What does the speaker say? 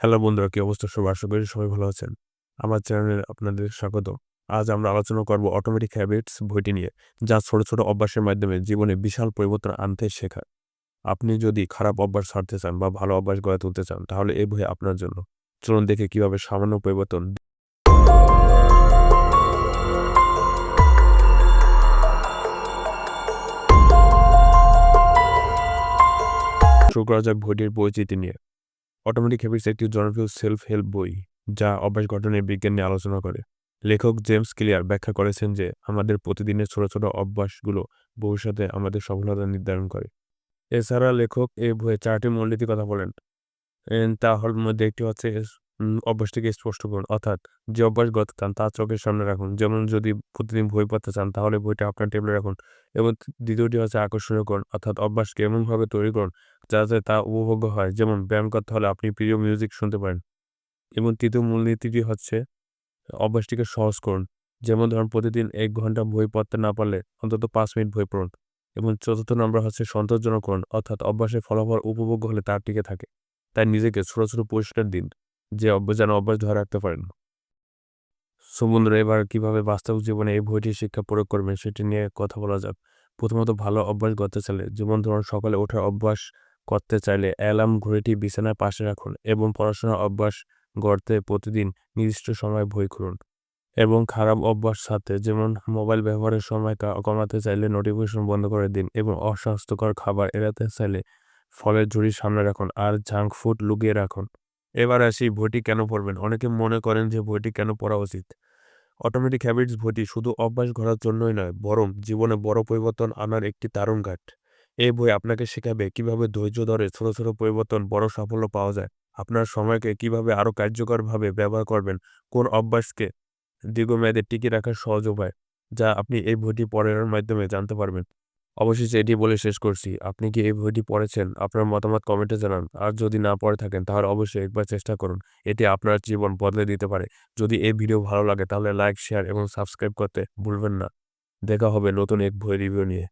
Hello বন্ধুরা, কি অবস্থা সবার? আশা করি সবাই ভালো আছেন। আমার চ্যানেলে আপনাদের স্বাগত। আজ আমরা আলোচনা করব অটোমেটিক হ্যাবিটস বইটি নিয়ে, যা ছোট, ছোট অভ্যাসের মাধ্যমে জীবনে বিশাল পরিবর্তন আনতে শেখায়। আপনি যদি খারাপ অভ্যাস ছাড়তে চান বা ভালো অভ্যাস গড়ে তুলতে চান, তাহলে এই বই আপনার জন্য। চলুন দেখে কিভাবে সামান্য পরিবর্তন শুরু করা যাক বইটির পরিচিতি নিয়ে। অটোমেটিক হ্যাবিটস একটি জনপ্রিয় সেলফ হেল্প বই, যা অভ্যাস গঠনের বিজ্ঞান নিয়ে আলোচনা করে। লেখক জেমস ক্লিয়ার ব্যাখ্যা করেছেন যে আমাদের প্রতিদিনের ছোট, ছোট অভ্যাসগুলো ভবিষ্যতে আমাদের সফলতা নির্ধারণ করে। এছাড়া লেখক এই বইয়ে ৪ টি মূলনীতির কথা বলেন। তার মধ্যে একটি হচ্ছে অভ্যাসটিকে স্পষ্ট করুন। অর্থাৎ যে অভ্যাস গড়তে চান তা চোখের সামনে রাখুন। যেমন যদি প্রতিদিন বই পড়তে চান তাহলে বইটা আপনার টেবিলে রাখুন। এবং দ্বিতীয়টি হচ্ছে আকর্ষণীয় করুন। অর্থাৎ অভ্যাসকে এমনভাবে তৈরি করুন যাতে তা উপভোগ্য হয়। যেমন ব্যায়াম করতে হলে আপনি প্রিয় মিউজিক শুনতে পারেন। এবং তৃতীয় মূলনীতিটি হচ্ছে অভ্যাসটিকে সহজ করুন। যেমন ধরুন প্রতিদিন ১ ঘন্টা বই পড়তে না পারলে অন্তত ৫ মিনিট বই পড়ুন। এবং চতুর্থ নম্বর হচ্ছে সন্তোষজনক করুন। অর্থাৎ অভ্যাসের ফলাফল উপভোগ্য হলে তা টিকে থাকে। তাই নিজেকে ছোট, ছোট পুরস্কার দিন, যে যেন অভ্যাস ধরে রাখতে পারেন। সো বন্ধুরা, এবার কিভাবে বাস্তব জীবনে এই বইটির শিক্ষা প্রয়োগ করবেন সেটি নিয়ে কথা বলা যাক। প্রথমত, ভালো অভ্যাস গড়তে চাইলে, যেমন ধরুন সকালে ওঠার অভ্যাস করতে চাইলে অ্যালার্ম ঘড়িটি বিছানার পাশে রাখুন এবং পড়াশোনার অভ্যাস গড়তে প্রতিদিন নির্দিষ্ট সময় বই খুলুন। এবং খারাপ অভ্যাস সাথে, যেমন মোবাইল ব্যবহারের সময় কমাতে চাইলে নোটিফিকেশন বন্ধ করে দিন এবং অস্বাস্থ্যকর খাবার এড়াতে চাইলে ফলের ঝুড়ি সামনে রাখুন আর জাঙ্ক ফুড লুকিয়ে রাখুন। এবার আসি বইটি কেন পড়বেন। অনেকে মনে করেন যে বইটি কেন পড়া উচিত। অটোমেটিক হ্যাবিটস বইটি শুধু অভ্যাস গড়ার জন্যই নয়, বরং জীবনে বড় পরিবর্তন আনার একটি দারুণ ঘাট। এই বই আপনাকে শেখাবে কিভাবে ধৈর্য ধরে ছোট ছোট পরিবর্তন বড় সাফল্য পাওয়া যায়। আপনার সময়কে কিভাবে আরও কার্যকরভাবে ব্যবহার করবেন, কোন অভ্যাসকে দীর্ঘমেয়াদে টিকিয়ে রাখার সহজ উপায়, যা আপনি এই বইটি পড়ার মাধ্যমে জানতে পারবেন। অবশেষে এটি বলে শেষ করছি, আপনি কি এই বইটি পড়েছেন? আপনার মতামত কমেন্টে জানান। আর যদি না পড়ে থাকেন তাহলে অবশ্যই একবার চেষ্টা করুন। এটি আপনার জীবন বদলে দিতে পারে। যদি এই ভিডিও ভালো লাগে তাহলে লাইক, শেয়ার এবং সাবস্ক্রাইব করতে ভুলবেন না। দেখা হবে নতুন এক বই রিভিউ নিয়ে।